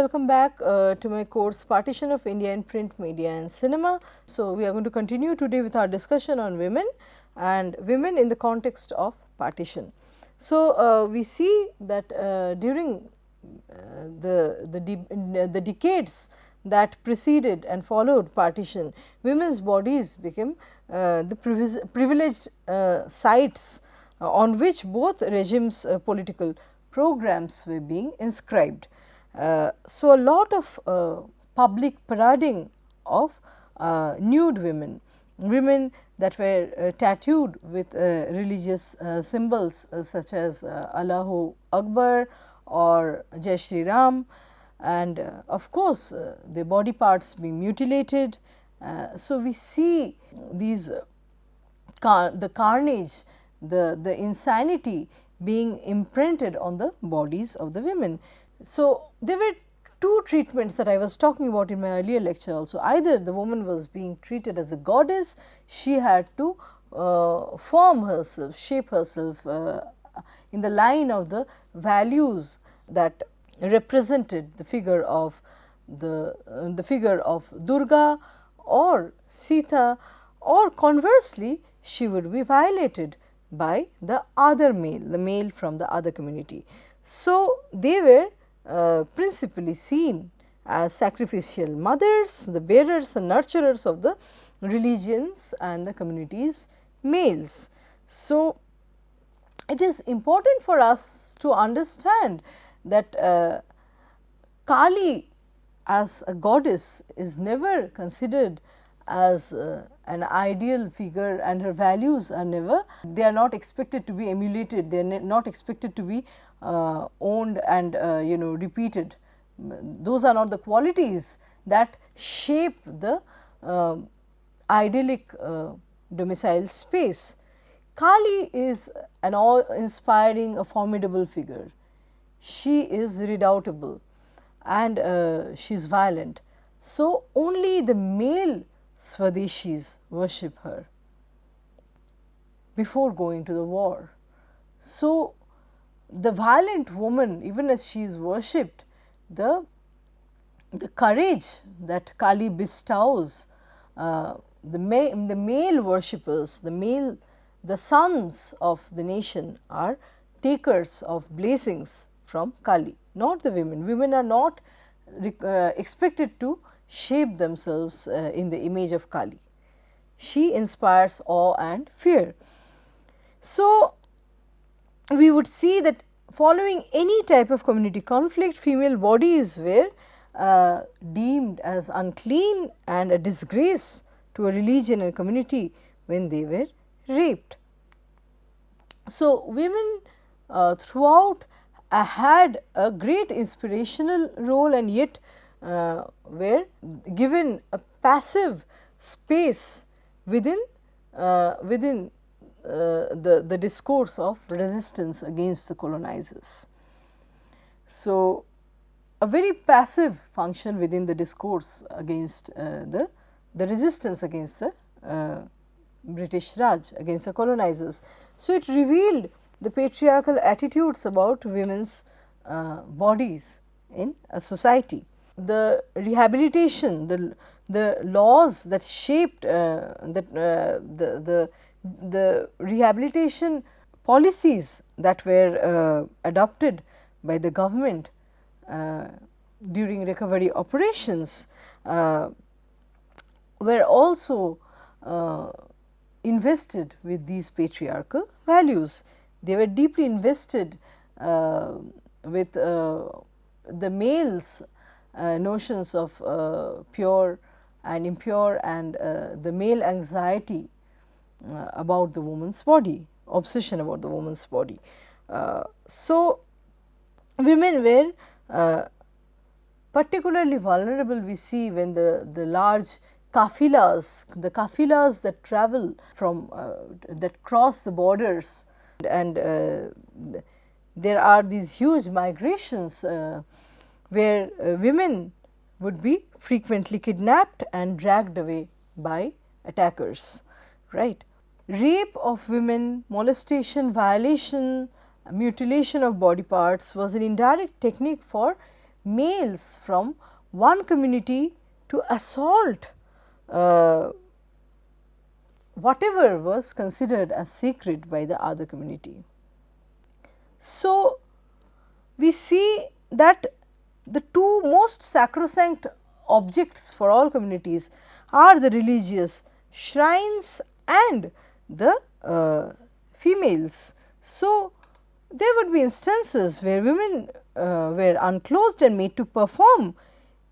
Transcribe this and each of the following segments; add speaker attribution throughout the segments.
Speaker 1: welcome back to my course Partition of India in Print Media and Cinema. So, we are going to continue today with our discussion on women and women in the context of partition. So, we see that during the decades that preceded and followed partition, women's bodies became the privileged sites on which both regimes' political programs were being inscribed. So, a lot of public parading of nude women, women that were tattooed with religious symbols such as Allahu Akbar or Jai Shri Ram, and of course, their body parts being mutilated. So, we see these the carnage, the insanity being imprinted on the bodies of the women. So, there were two treatments that I was talking about in my earlier lecture also. Either the woman was being treated as a goddess, she had to form herself, shape herself in the line of the values that represented the figure of the figure of Durga or Sita, or conversely she would be violated by the other male, the male from the other community. So, they were principally seen as sacrificial mothers, the bearers and nurturers of the religions and the communities' males. So, it is important for us to understand that Kali as a goddess is never considered as an ideal figure, and her values are never, they are not expected to be emulated, they are not expected to be owned and repeated. Those are not the qualities that shape the idyllic domicile space. Kali is an awe-inspiring, a formidable figure. She is redoubtable and she is violent. So, only the male Swadeshis worship her before going to the war. So, the violent woman, even as she is worshipped, the courage that Kali bestows, the male worshippers, the sons of the nation are takers of blessings from Kali, not the women. Women are not expected to shape themselves in the image of Kali. She inspires awe and fear. So, we would see that following any type of community conflict, female bodies were deemed as unclean and a disgrace to a religion and community when they were raped. So, women throughout had a great inspirational role, and yet were given a passive space within the discourse of resistance against the colonizers. So, a very passive function within the discourse against the resistance against the British Raj, against the colonizers. So, it revealed the patriarchal attitudes about women's bodies in a society. The rehabilitation, the laws that shaped the rehabilitation policies that were adopted by the government during recovery operations were also invested with these patriarchal values. They were deeply invested with the males' notions of pure and impure, and the male anxiety about the woman's body, obsession about the woman's body. So, women were particularly vulnerable, we see, when the large kafilas, the kafilas that travel from that cross the borders, and there are these huge migrations where women would be frequently kidnapped and dragged away by attackers, right. Rape of women, molestation, violation, mutilation of body parts was an indirect technique for males from one community to assault whatever was considered as sacred by the other community. So, we see that the two most sacrosanct objects for all communities are the religious shrines and the females. So, there would be instances where women were unclothed and made to perform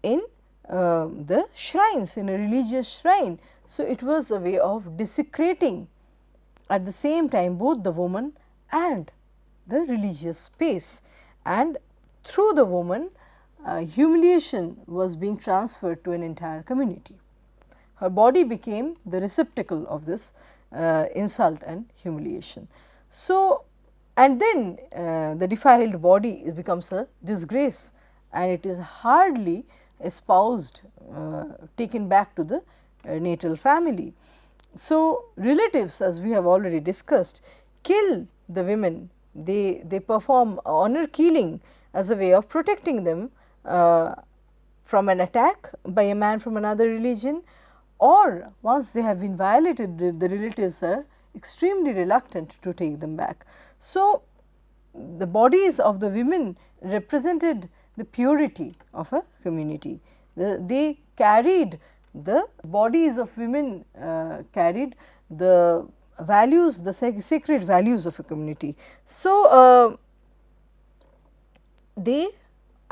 Speaker 1: in the shrines, in a religious shrine. So, it was a way of desecrating at the same time both the woman and the religious space, and through the woman humiliation was being transferred to an entire community. Her body became the receptacle of this insult and humiliation. So, and then the defiled body becomes a disgrace, and it is hardly espoused, taken back to the natal family. So, relatives, as we have already discussed, kill the women. They perform honor killing as a way of protecting them from an attack by a man from another religion, or once they have been violated, the relatives are extremely reluctant to take them back. So, the bodies of the women represented the purity of a community. They carried, the bodies of women carried the values, the sacred values of a community. So, they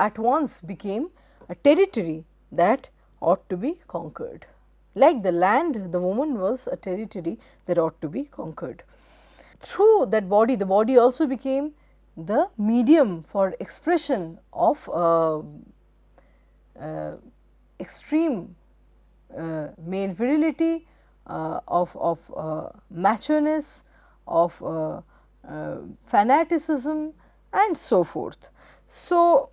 Speaker 1: at once became a territory that ought to be conquered. Like the land, the woman was a territory that ought to be conquered. Through that body, the body also became the medium for expression of extreme male virility, of macho-ness, of fanaticism and so forth. So,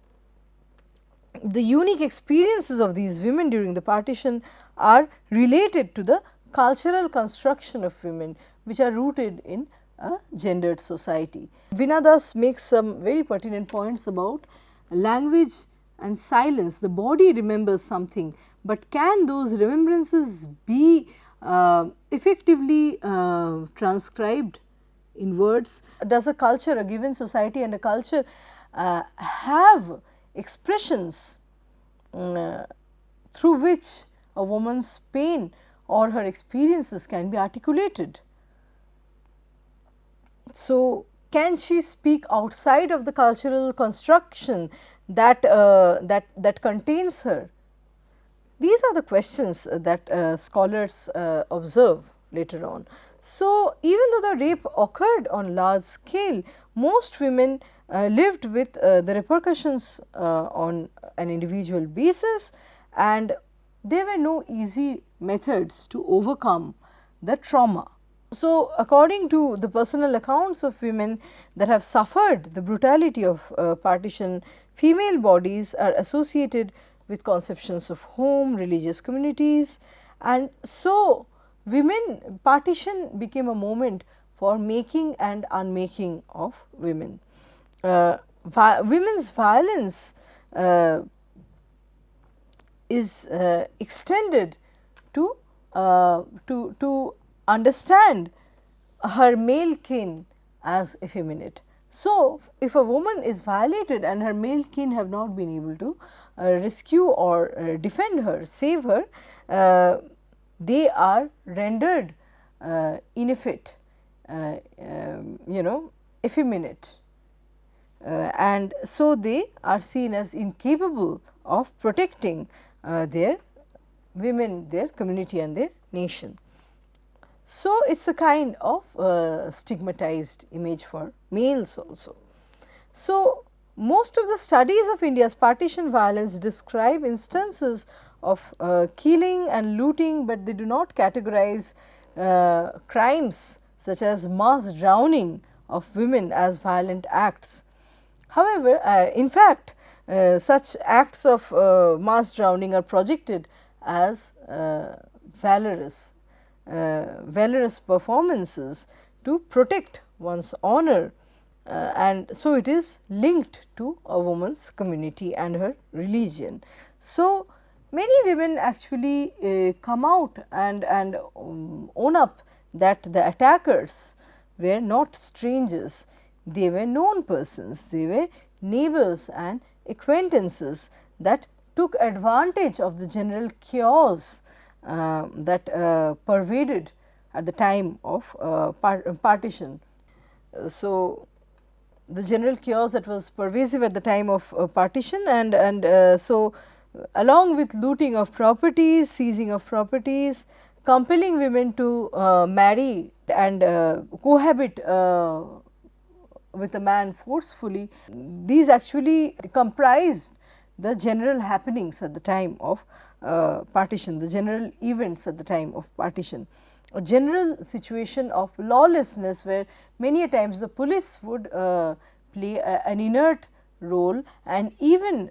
Speaker 1: the unique experiences of these women during the partition are related to the cultural construction of women, which are rooted in a gendered society. Vinadas makes some very pertinent points about language and silence. The body remembers something, but can those remembrances be effectively transcribed in words? Does a culture, a given society and a culture have expressions through which a woman's pain or her experiences can be articulated? So, can she speak outside of the cultural construction that that contains her? These are the questions that scholars observe later on. So, even though the rape occurred on large scale, most women lived with the repercussions on an individual basis, and there were no easy methods to overcome the trauma. So, according to the personal accounts of women that have suffered the brutality of partition, female bodies are associated with conceptions of home, religious communities, and so women, partition became a moment for making and unmaking of women. Women's violence is extended to understand her male kin as effeminate. So, if a woman is violated and her male kin have not been able to rescue or defend her, save her, they are rendered ineffete, effeminate, and so they are seen as incapable of protecting their women, their community and their nation. So, it is a kind of stigmatized image for males also. So, most of the studies of India's partition violence describe instances of killing and looting, but they do not categorize crimes such as mass drowning of women as violent acts. However, in fact, such acts of mass drowning are projected as valorous performances to protect one's honor and so it is linked to a woman's community and her religion. So, many women actually come out and own up that the attackers were not strangers, they were known persons, they were neighbors and acquaintances that took advantage of the general chaos that pervaded at the time of partition. So, the general chaos that was pervasive at the time of partition, and so along with looting of properties, seizing of properties, compelling women to marry and cohabit with a man forcefully, these actually comprised the general happenings at the time of partition, the general events at the time of partition. A general situation of lawlessness where many a times the police would play an inert role and even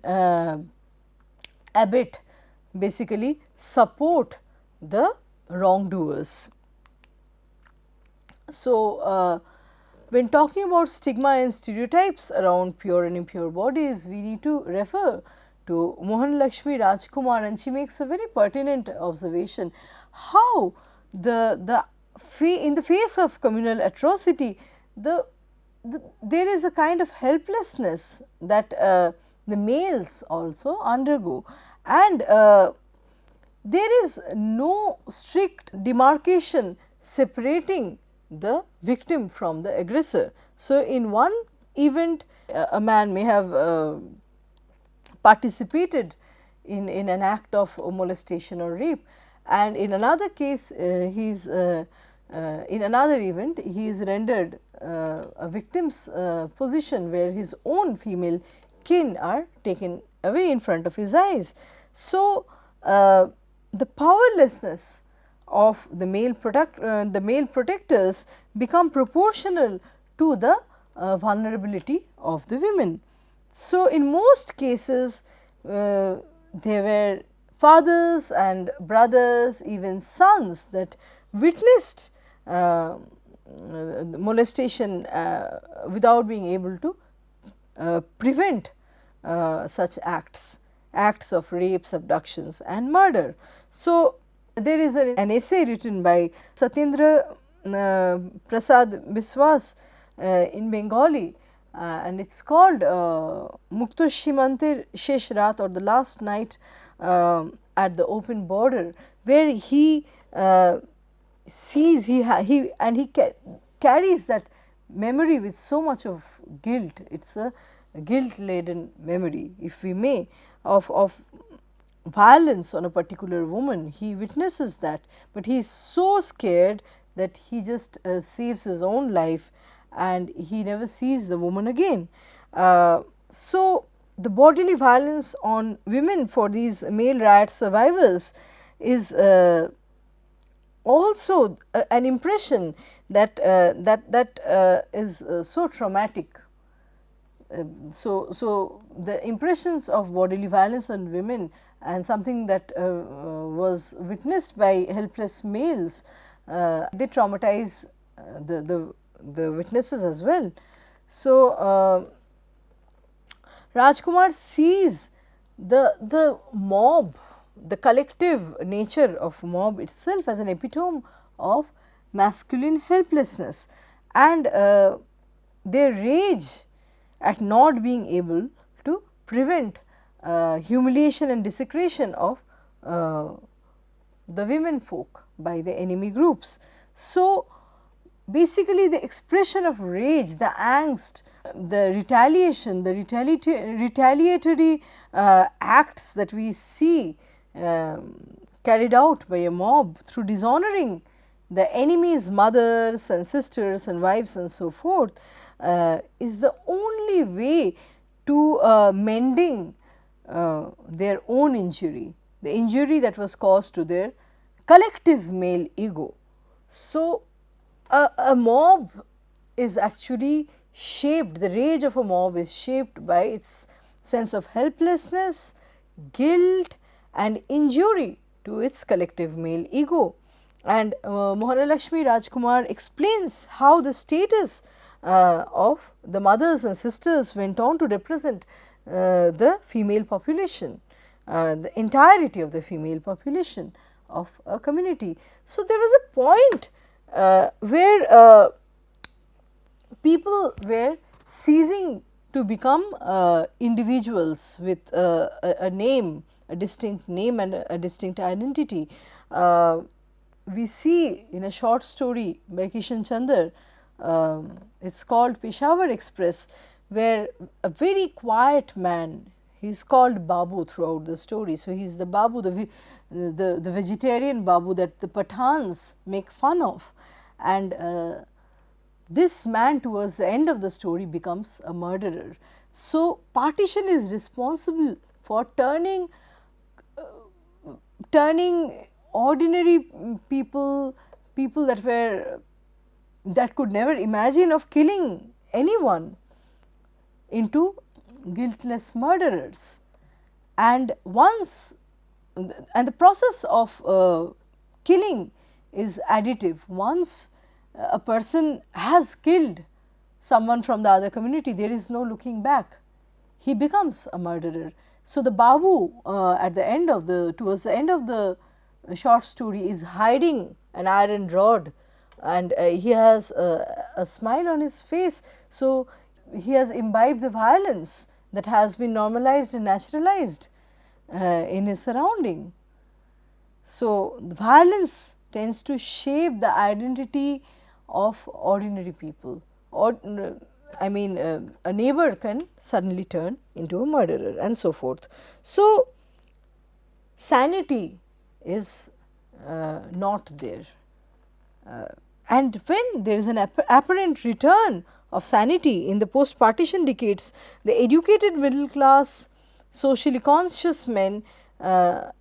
Speaker 1: abet, basically support the wrongdoers. So, when talking about stigma and stereotypes around pure and impure bodies, we need to refer to Mohan Lakshmi Rajkumar, and she makes a very pertinent observation how in the face of communal atrocity, there is a kind of helplessness that the males also undergo, and there is no strict demarcation separating the victim from the aggressor. So, in one event a man may have participated in an act of molestation or rape, and in another case he is in another event he is rendered a victim's position where his own female kin are taken away in front of his eyes. So, the powerlessness of the male protectors become proportional to the vulnerability of the women. So, in most cases there were fathers and brothers, even sons, that witnessed molestation without being able to prevent such acts of rapes, abductions and murder. So, there is an essay written by Satyendra Prasad Biswas in Bengali, and it is called Mukto Shimanter Shesh Raat, or the last night at the open border, where he sees he carries that memory with so much of guilt. It is a guilt laden memory, if we may, of violence on a particular woman. He witnesses that, but he is so scared that he just saves his own life and he never sees the woman again. So, the bodily violence on women for these male riot survivors is also an impression that is so traumatic. So, the impressions of bodily violence on women and something that was witnessed by helpless males, they traumatize the witnesses as well. So, Rajkumar sees the mob, the collective nature of mob itself as an epitome of masculine helplessness, and their rage at not being able to prevent humiliation and desecration of the women folk by the enemy groups. So, basically the expression of rage, the angst, the retaliation, the retaliatory acts that we see carried out by a mob through dishonoring the enemy's mothers and sisters and wives and so forth, is the only way to mending their own injury, the injury that was caused to their collective male ego. So, a mob is actually shaped, the rage of a mob is shaped by its sense of helplessness, guilt and injury to its collective male ego. And Mohanalakshmi Rajkumar explains how the status of the mothers and sisters went on to represent the female population, the entirety of the female population of a community. So, there was a point where people were ceasing to become individuals with a name, a distinct name and a distinct identity. We see in a short story by Kishan Chandar, it is called Peshawar Express, where a very quiet man, he is called Babu throughout the story. So, he is the Babu, the vegetarian Babu that the Pathans make fun of, and this man towards the end of the story becomes a murderer. So, partition is responsible for turning ordinary people that could never imagine of killing anyone into guiltless murderers. And the process of killing is additive. Once a person has killed someone from the other community, there is no looking back. He becomes a murderer. So, the Babu towards the end of the short story is hiding an iron rod, and he has a smile on his face. So, he has imbibed the violence that has been normalized and naturalized in his surrounding. So, the violence tends to shape the identity of ordinary people, or I mean a neighbor can suddenly turn into a murderer and so forth. So, sanity is not there, and when there is an apparent return of sanity in the post partition decades, the educated middle class socially conscious men are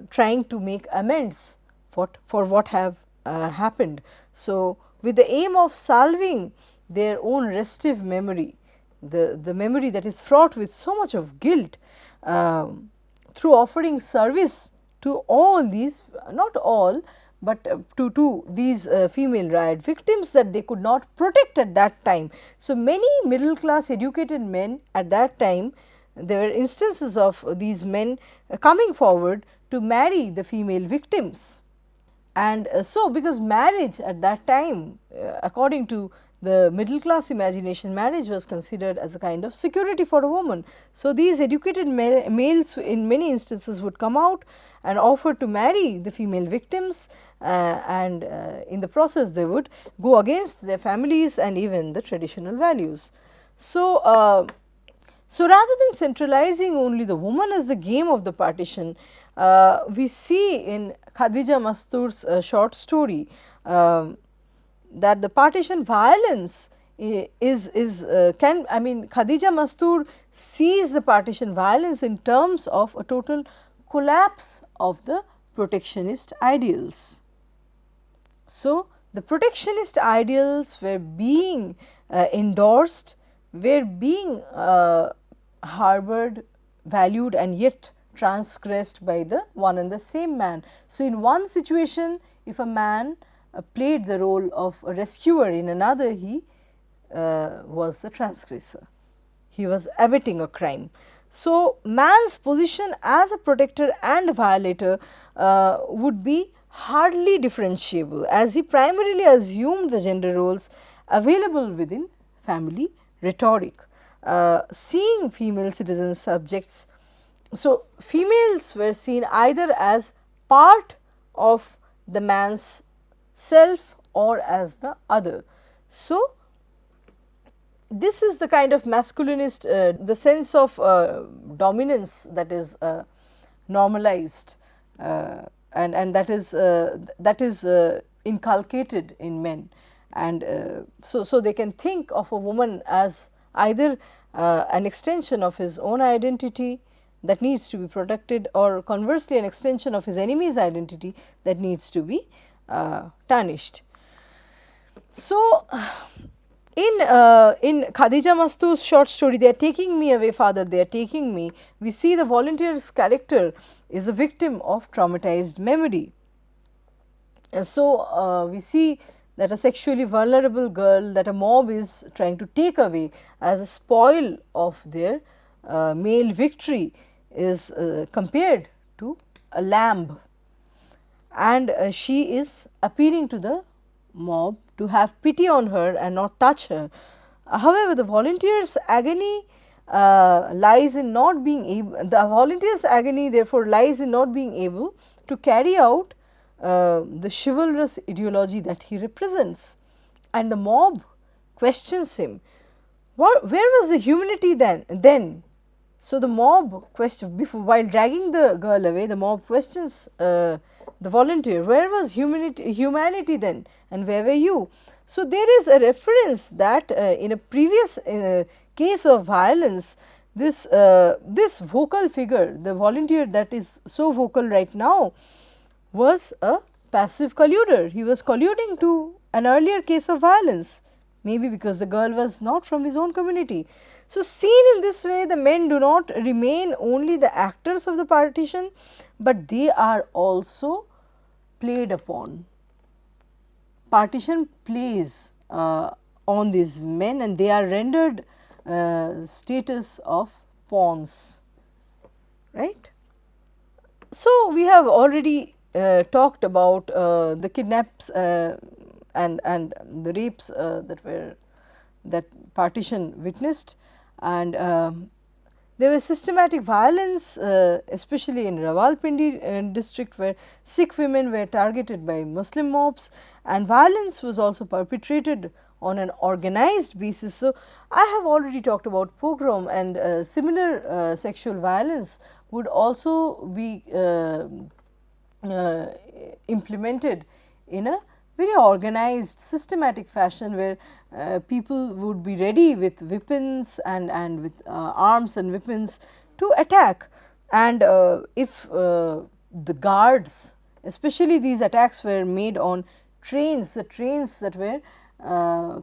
Speaker 1: trying to make amends for what have happened. So, with the aim of salving their own restive memory, the memory that is fraught with so much of guilt, through offering service to all these, not all, but to these female riot victims that they could not protect at that time. So, many middle class educated men at that time, there were instances of these men coming forward to marry the female victims. And so, because marriage at that time, according to the middle class imagination, marriage was considered as a kind of security for a woman. So, these educated males in many instances would come out and offer to marry the female victims, and in the process they would go against their families and even the traditional values. So, rather than centralizing only the woman as the game of the partition, we see in Khadija Mastur's short story that the partition violence Khadija Mastur sees the partition violence in terms of a total collapse of the protectionist ideals. So, the protectionist ideals were being endorsed, were being harbored, valued, and yet transgressed by the one and the same man. So, in one situation, if a man played the role of a rescuer, in another he was the transgressor, he was abetting a crime. So, man's position as a protector and violator would be hardly differentiable, as he primarily assumed the gender roles available within family rhetoric, seeing female citizen subjects. So, females were seen either as part of the man's self or as the other. So, this is the kind of masculinist, the sense of dominance that is normalized, and that is inculcated in men, and so they can think of a woman as either an extension of his own identity that needs to be protected, or conversely an extension of his enemy's identity that needs to be tarnished. So, in Khadija Mastur's short story, they are taking me away, father, they are taking me, we see the volunteer's character is a victim of traumatized memory. And so, we see that a sexually vulnerable girl that a mob is trying to take away as a spoil of their male victory is compared to a lamb, and she is appealing to the mob to have pity on her and not touch her. However, the volunteer's agony lies in not being able, the volunteer's agony therefore lies in not being able to carry out the chivalrous ideology that he represents, and the mob questions him. Where was the humanity then? So, the mob question, before, while dragging the girl away, the mob questions the volunteer, where was humanity then, and where were you? So, there is a reference that in a previous case of violence, this vocal figure, the volunteer that is so vocal right now, was a passive colluder. He was colluding to an earlier case of violence, maybe because the girl was not from his own community. So, seen in this way, the men do not remain only the actors of the partition, but they are also played upon. Partition plays on these men, and they are rendered status of pawns, right. So, we have already talked about the kidnaps and the rapes that partition witnessed, and there was systematic violence, especially in Rawalpindi district, where Sikh women were targeted by Muslim mobs, and violence was also perpetrated on an organized basis. So, I have already talked about pogrom, and similar sexual violence would also be implemented in a very organized, systematic fashion, where people would be ready with weapons and with arms and weapons to attack. And if the guards, especially these attacks were made on trains, the trains that were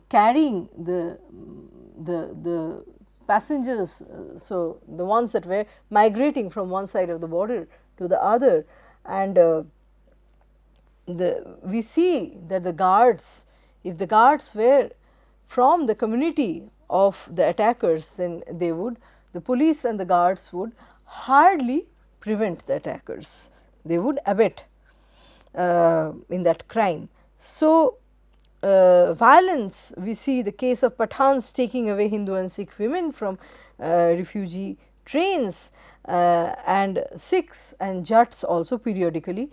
Speaker 1: carrying the passengers, so the ones that were migrating from one side of the border to the other, and we see that the guards, if the guards were from the community of the attackers, then they would, the police and the guards would hardly prevent the attackers, they would abet in that crime. So, violence, we see the case of Pathans taking away Hindu and Sikh women from refugee trains, and Sikhs and Jats also periodically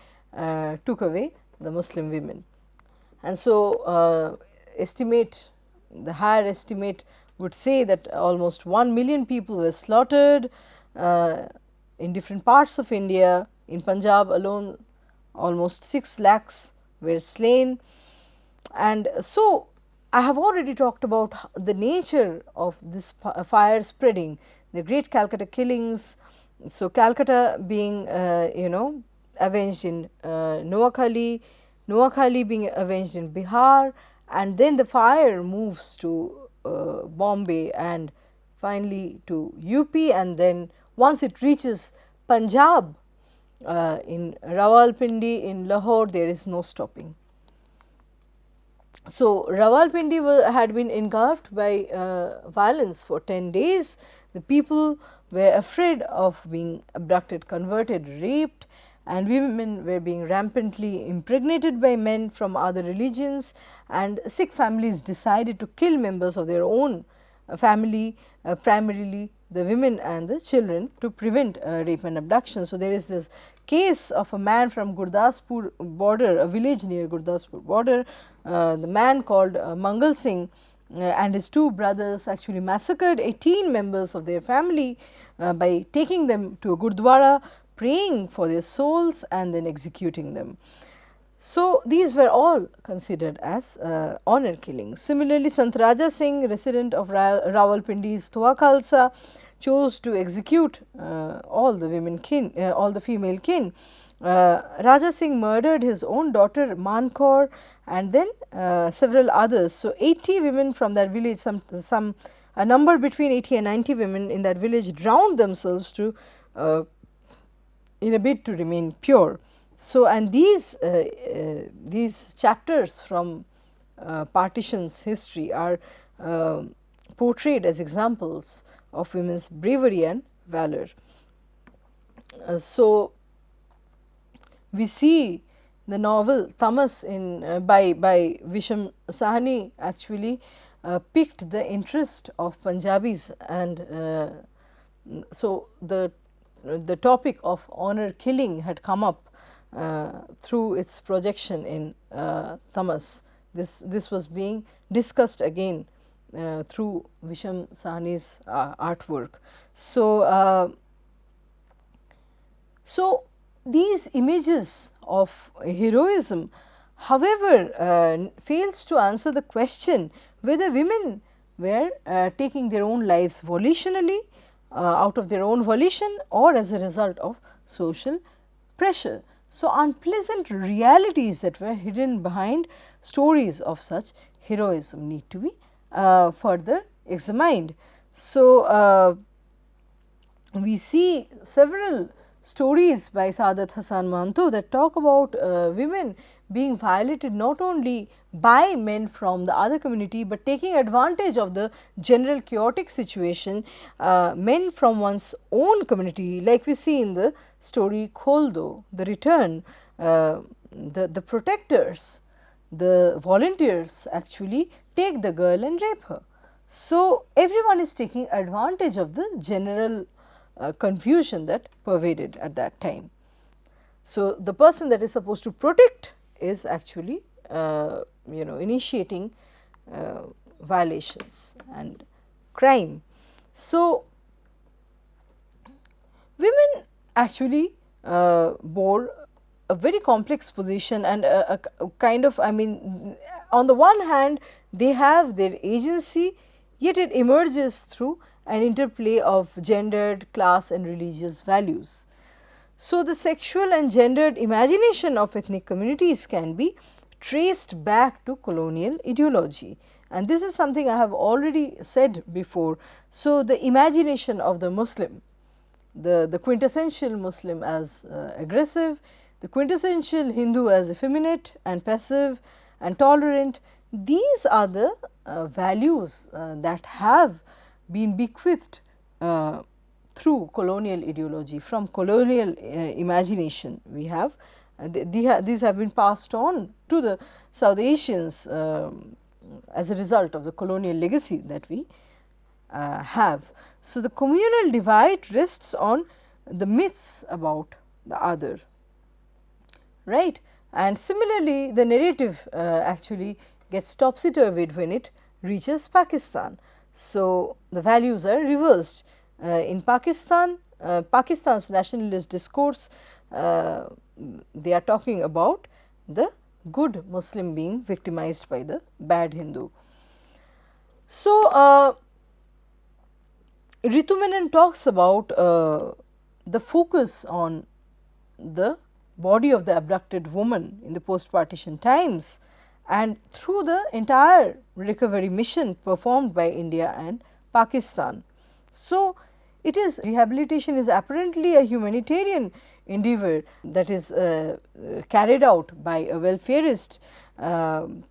Speaker 1: took away the Muslim women. And so, the higher estimate would say that almost 1 million people were slaughtered in different parts of India. In Punjab alone, almost 6 lakhs were slain. And so, I have already talked about the nature of this fire spreading, the great Calcutta killings. So, Calcutta being avenged in Noakhali, Noakhali being avenged in Bihar, and then the fire moves to Bombay and finally to UP, and then once it reaches Punjab, in Rawalpindi, in Lahore, there is no stopping. So, Rawalpindi had been engulfed by violence for 10 days. The people were afraid of being abducted, converted, raped, and women were being rampantly impregnated by men from other religions, and Sikh families decided to kill members of their own family, primarily the women and the children, to prevent rape and abduction. So, there is this case of a man from Gurdaspur border, a village near Gurdaspur border, the man called Mangal Singh and his 2 brothers actually massacred 18 members of their family by taking them to a Gurdwara, praying for their souls and then executing them. So, these were all considered as honor killings. Similarly, Sant Raja Singh, resident of Rawalpindi's Thua Khalsa, chose to execute all the women kin, all the female kin. Raja Singh murdered his own daughter Mankaur and then several others. So, 80 women from that village, a number between 80 and 90 women in that village drowned themselves to in a bid to remain pure. So, and these chapters from partition's history are portrayed as examples of women's bravery and valor. So, we see the novel Tamas in by Visham Sahni actually piqued the interest of Punjabis, and so the topic of honor killing had come up through its projection in Tamas. This was being discussed again through Visham Sahni's artwork. So these images of heroism, however, fails to answer the question whether women were taking their own lives volitionally, out of their own volition, or as a result of social pressure. So, unpleasant realities that were hidden behind stories of such heroism need to be further examined. So, we see several stories by Saadat Hasan Manto that talk about women being violated not only by men from the other community, but taking advantage of the general chaotic situation, men from one's own community, like we see in the story Kholdo, the return, the protectors, the volunteers actually take the girl and rape her. So, everyone is taking advantage of the general confusion that pervaded at that time. So, the person that is supposed to protect is actually initiating violations and crime. So, women actually bore a very complex position, and a kind of, I mean, on the one hand they have their agency, yet it emerges through an interplay of gendered, class and religious values. So, the sexual and gendered imagination of ethnic communities can be traced back to colonial ideology, and this is something I have already said before. So, the imagination of the Muslim, the quintessential Muslim as aggressive, the quintessential Hindu as effeminate and passive and tolerant, these are the values that have been bequeathed through colonial ideology, from colonial imagination. We have these have been passed on to the South Asians as a result of the colonial legacy that we have. So, the communal divide rests on the myths about the other, right, and similarly the narrative actually gets topsy-turvied when it reaches Pakistan. So, the values are reversed. In Pakistan, Pakistan's nationalist discourse, they are talking about the good Muslim being victimized by the bad Hindu. So, Ritu Menon talks about the focus on the body of the abducted woman in the post-partition times, and through the entire recovery mission performed by India and Pakistan. So, it is rehabilitation is apparently a humanitarian endeavor that is carried out by a welfarist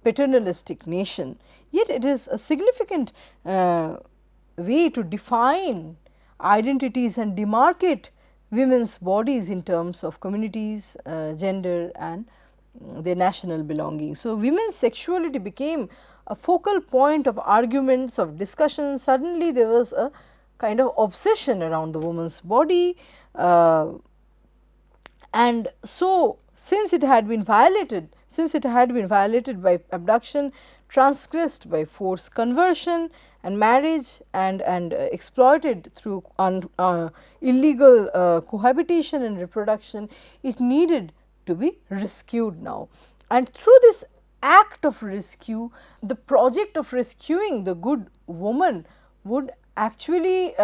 Speaker 1: paternalistic nation, yet it is a significant way to define identities and demarcate women's bodies in terms of communities, gender and their national belonging. So, women's sexuality became a focal point of arguments, of discussion. Suddenly, there was a kind of obsession around the woman's body, and so since it had been violated by abduction, transgressed by forced conversion and marriage, and exploited through illegal cohabitation and reproduction, it needed to be rescued now. And through this act of rescue, the project of rescuing the good woman would actually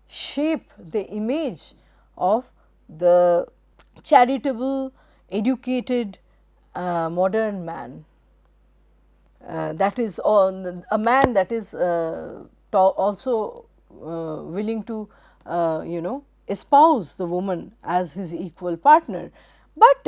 Speaker 1: shape the image of the charitable, educated, modern man. That is a man that is also willing to espouse the woman as his equal partner. But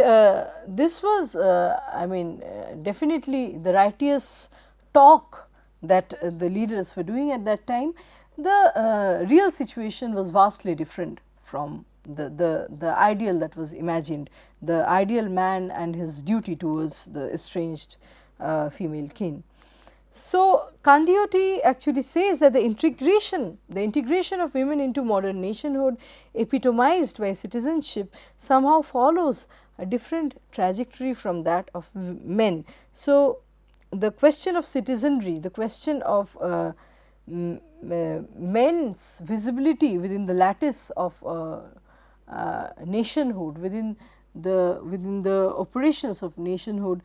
Speaker 1: this was I mean definitely the righteous talk that the leaders were doing at that time. The real situation was vastly different from the ideal that was imagined, the ideal man and his duty towards the estranged female kin. So, Kandioti actually says that the integration of women into modern nationhood epitomized by citizenship somehow follows a different trajectory from that of men. So, the question of citizenry, the question of men's visibility within the lattice of nationhood, within the operations of nationhood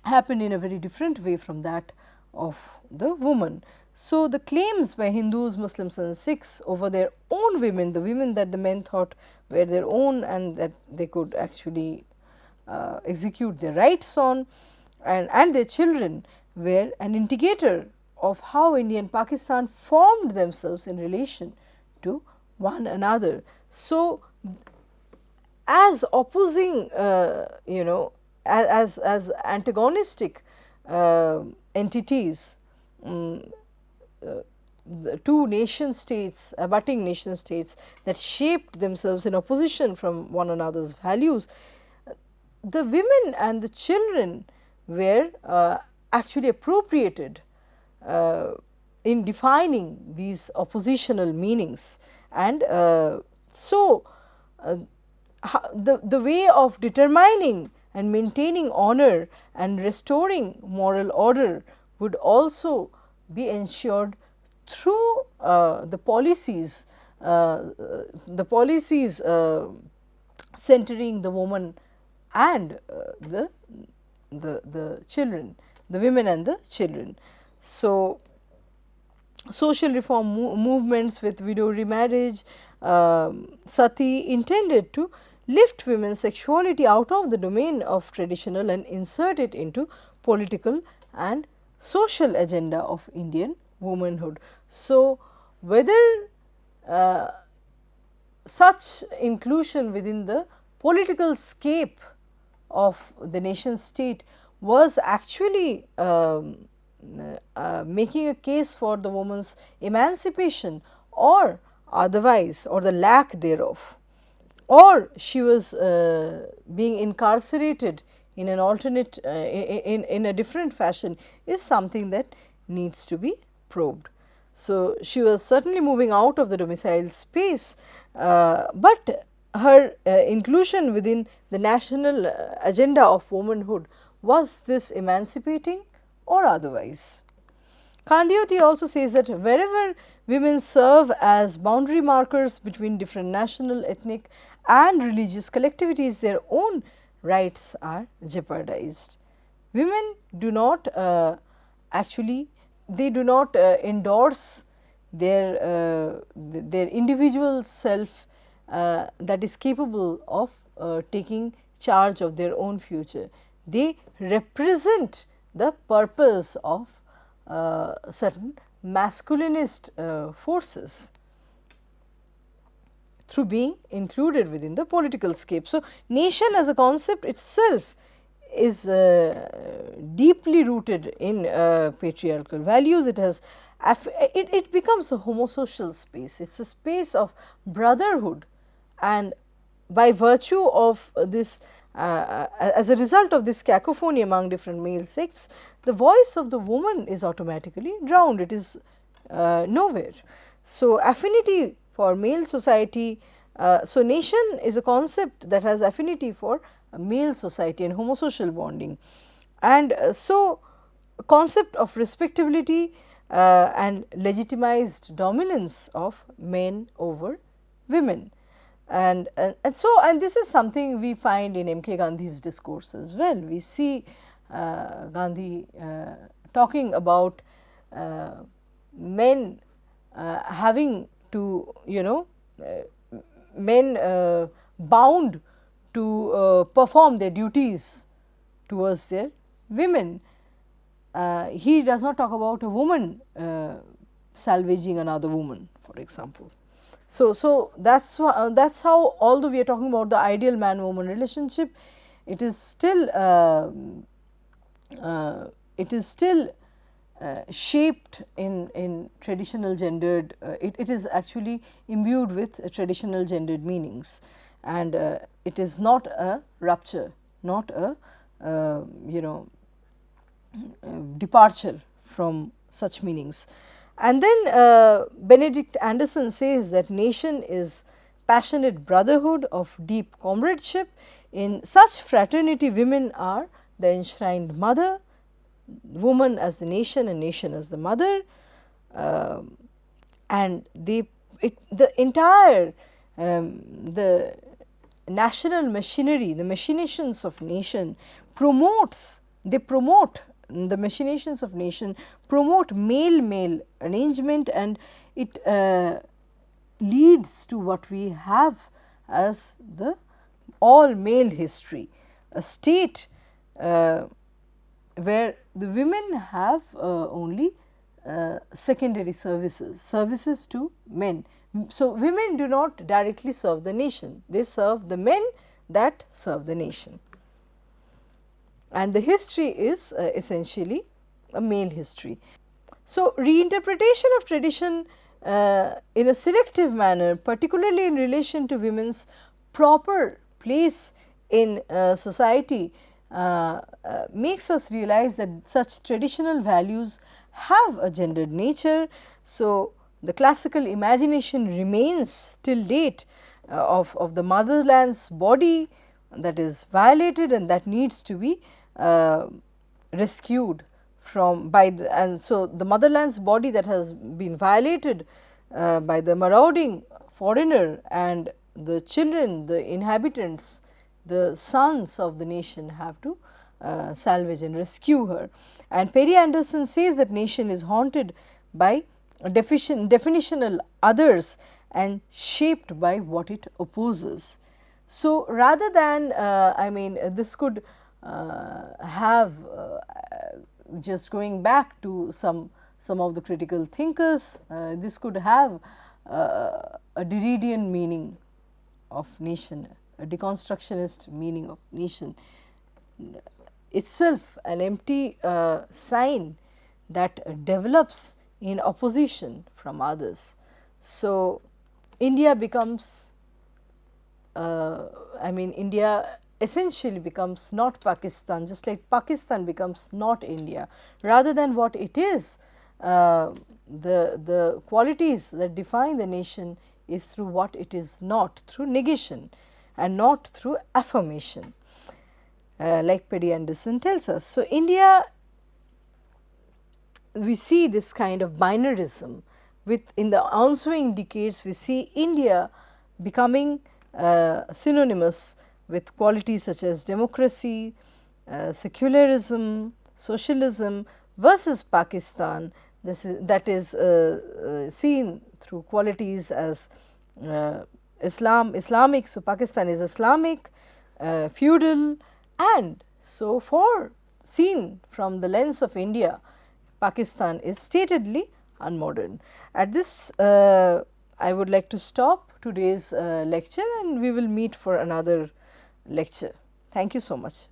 Speaker 1: happen in a very different way from that of the woman. So, the claims by Hindus, Muslims and Sikhs over their own women, the women that the men thought were their own and that they could actually execute their rights on, and their children, were an indicator of how India and Pakistan formed themselves in relation to one another. So, as opposing as antagonistic entities, the two nation states, abutting nation states that shaped themselves in opposition from one another's values, the women and the children were actually appropriated in defining these oppositional meanings. And so, the way of determining and maintaining honor and restoring moral order would also be ensured through the policies centering the woman and the children, the women and the children. So, social reform movements with widow remarriage, sati, intended to lift women's sexuality out of the domain of traditional and insert it into political and social agenda of Indian womanhood. So, whether such inclusion within the political scape of the nation state was actually making a case for the woman's emancipation or otherwise, or the lack thereof, or she was being incarcerated in an alternate in a different fashion, is something that needs to be probed. So, she was certainly moving out of the domicile space, but her inclusion within the national agenda of womanhood, was this emancipating or otherwise? Kandioti also says that wherever women serve as boundary markers between different national, ethnic and religious collectivities, their own rights are jeopardized. Women do not actually, they do not endorse their individual self that is capable of taking charge of their own future. They represent the purpose of certain masculinist forces through being included within the political scape. So, nation as a concept itself is deeply rooted in patriarchal values. It has it becomes a homosocial space. It is a space of brotherhood, and by virtue of this as a result of this cacophony among different male sects, the voice of the woman is automatically drowned, it is nowhere. So, affinity for male society, so nation is a concept that has affinity for male society and homosocial bonding, and so concept of respectability and legitimized dominance of men over women. And this is something we find in M.K. Gandhi's discourse as well. We see Gandhi talking about men having to, men bound to perform their duties towards their women. He does not talk about a woman salvaging another woman, for example. So that's how, although we are talking about the ideal man-woman relationship, it is still shaped in traditional gendered. It is actually imbued with traditional gendered meanings, and it is not a rupture, not a departure from such meanings. And then Benedict Anderson says that nation is passionate brotherhood of deep comradeship. In such fraternity, women are the enshrined mother, woman as the nation and nation as the mother, and the entire the national machinery, the machinations of nation promotes, they promote, the machinations of nation promote male-male arrangement, and it leads to what we have as the all male history, a state where the women have only secondary services to men. So, women do not directly serve the nation, they serve the men that serve the nation, and the history is essentially a male history. So, reinterpretation of tradition in a selective manner, particularly in relation to women's proper place in society, makes us realize that such traditional values have a gendered nature. So, the classical imagination remains till date of the motherland's body that is violated and that needs to be rescued from by the, and so the motherland's body that has been violated by the marauding foreigner, and the children, the inhabitants, the sons of the nation have to salvage and rescue her. And Perry Anderson says that nation is haunted by definitional others and shaped by what it opposes. So, rather than I mean this could have just going back to some of the critical thinkers, this could have a Derridian meaning of nation, a deconstructionist meaning of nation, itself an empty sign that develops in opposition from others. So, India becomes I mean India essentially becomes not Pakistan, just like Pakistan becomes not India. Rather than what it is, the qualities that define the nation is through what it is not, through negation and not through affirmation, like Perry Anderson tells us. So, India, we see this kind of binarism with, in the ensuing decades we see India becoming synonymous with qualities such as democracy, secularism, socialism versus Pakistan. That is seen through qualities as Islamic. So, Pakistan is Islamic, feudal, and so for seen from the lens of India, Pakistan is statedly unmodern. At this, I would like to stop today's lecture, and we will meet for another lecture. Thank you so much.